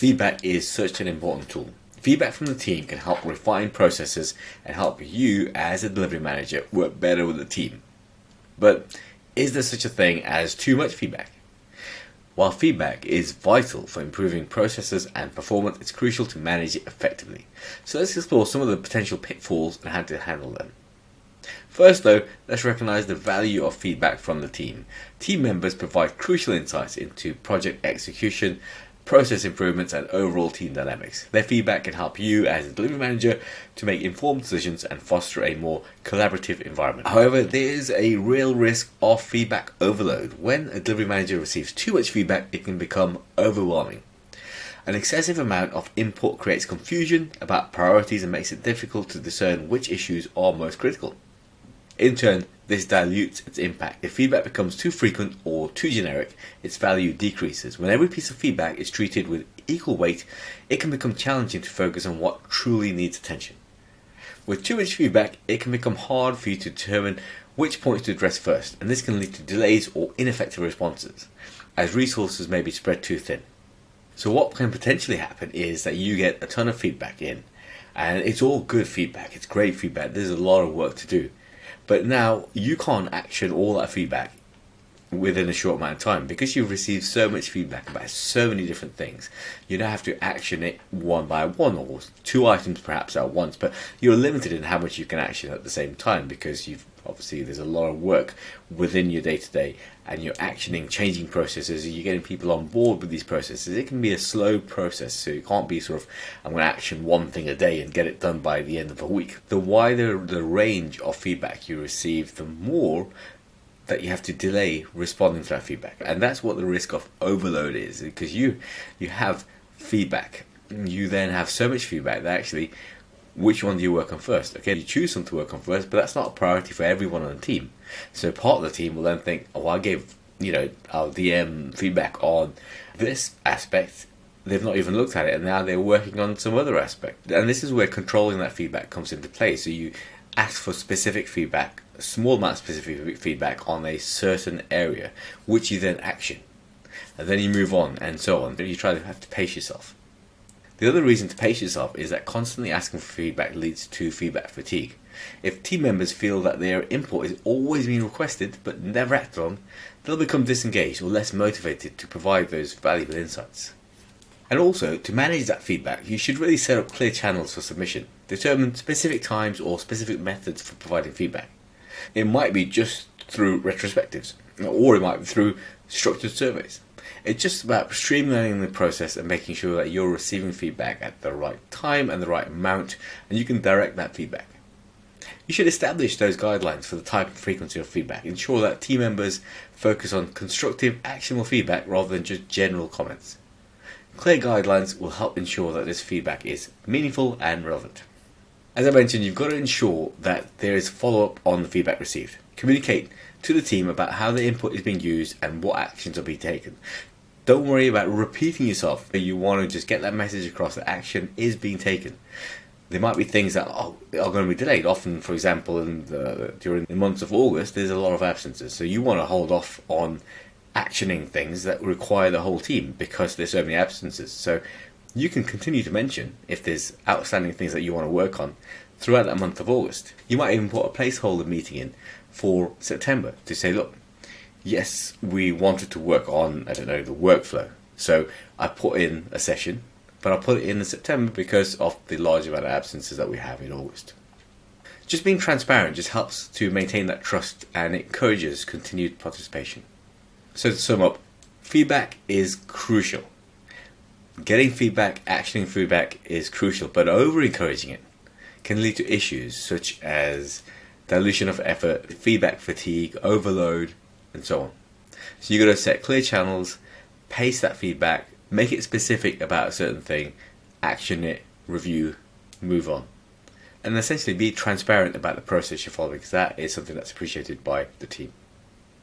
Feedback is such an important tool. Feedback from the team can help refine processes and help you as a delivery manager work better with the team. But is there such a thing as too much feedback? While feedback is vital for improving processes and performance, it's crucial to manage it effectively. So let's explore some of the potential pitfalls and how to handle them. First though, let's recognize the value of feedback from the team. Team members provide crucial insights into project execution, process improvements and overall team dynamics. Their feedback can help you as a delivery manager to make informed decisions and foster a more collaborative environment. However, there is a real risk of feedback overload. When a delivery manager receives too much feedback, it can become overwhelming. An excessive amount of input creates confusion about priorities and makes it difficult to discern which issues are most critical. In turn, this dilutes its impact. If feedback becomes too frequent or too generic, its value decreases. When every piece of feedback is treated with equal weight, it can become challenging to focus on what truly needs attention. With too much feedback, it can become hard for you to determine which points to address first, and this can lead to delays or ineffective responses, as resources may be spread too thin. So what can potentially happen is that you get a ton of feedback in, and it's all good feedback, it's great feedback, there's a lot of work to do. But now you can't action all that feedback within a short amount of time because you've received so much feedback about so many different things. You now have to action it one by one or two items perhaps at once, but you're limited in how much you can action at the same time because there's a lot of work within your day-to-day and you're actioning, changing processes, you're getting people on board with these processes. It can be a slow process, so you can't be I'm going to action one thing a day and get it done by the end of a week. The wider the range of feedback you receive, the more that you have to delay responding to that feedback. And that's what the risk of overload is, because you have feedback. You then have so much feedback that actually, which one do you work on first? Okay, you choose some to work on first, but that's not a priority for everyone on the team. So part of the team will then think, oh, I gave our DM feedback on this aspect. They've not even looked at it, and now they're working on some other aspect. And this is where controlling that feedback comes into play. So you ask for specific feedback, a small amount of specific feedback on a certain area, which you then action. And then you move on, and so on. You have to pace yourself. The other reason to pace yourself is that constantly asking for feedback leads to feedback fatigue. If team members feel that their input is always being requested but never acted on, they'll become disengaged or less motivated to provide those valuable insights. And also, to manage that feedback, you should really set up clear channels for submission. Determine specific times or specific methods for providing feedback. It might be just through retrospectives, or it might be through structured surveys. It's just about streamlining the process and making sure that you're receiving feedback at the right time and the right amount, and you can direct that feedback. You should establish those guidelines for the type and frequency of feedback. Ensure that team members focus on constructive, actionable feedback rather than just general comments. Clear guidelines will help ensure that this feedback is meaningful and relevant. As I mentioned, you've got to ensure that there is follow-up on the feedback received. Communicate to the team about how the input is being used and what actions are being taken. Don't worry about repeating yourself. You want to just get that message across that action is being taken. There might be things that are going to be delayed. Often, for example, during the months of August, there's a lot of absences. So you want to hold off on actioning things that require the whole team because there's so many absences. So you can continue to mention if there's outstanding things that you want to work on throughout that month of August. You might even put a placeholder meeting in for September to say, look, yes, we wanted to work on, the workflow. So I put in a session, but I put it in September because of the large amount of absences that we have in August. Just being transparent just helps to maintain that trust and it encourages continued participation. So to sum up, feedback is crucial. Getting feedback, actioning feedback is crucial, but over-encouraging it can lead to issues such as dilution of effort, feedback fatigue, overload, and so on. So you've got to set clear channels, pace that feedback, make it specific about a certain thing, action it, review, move on. And essentially be transparent about the process you're following, because that is something that's appreciated by the team.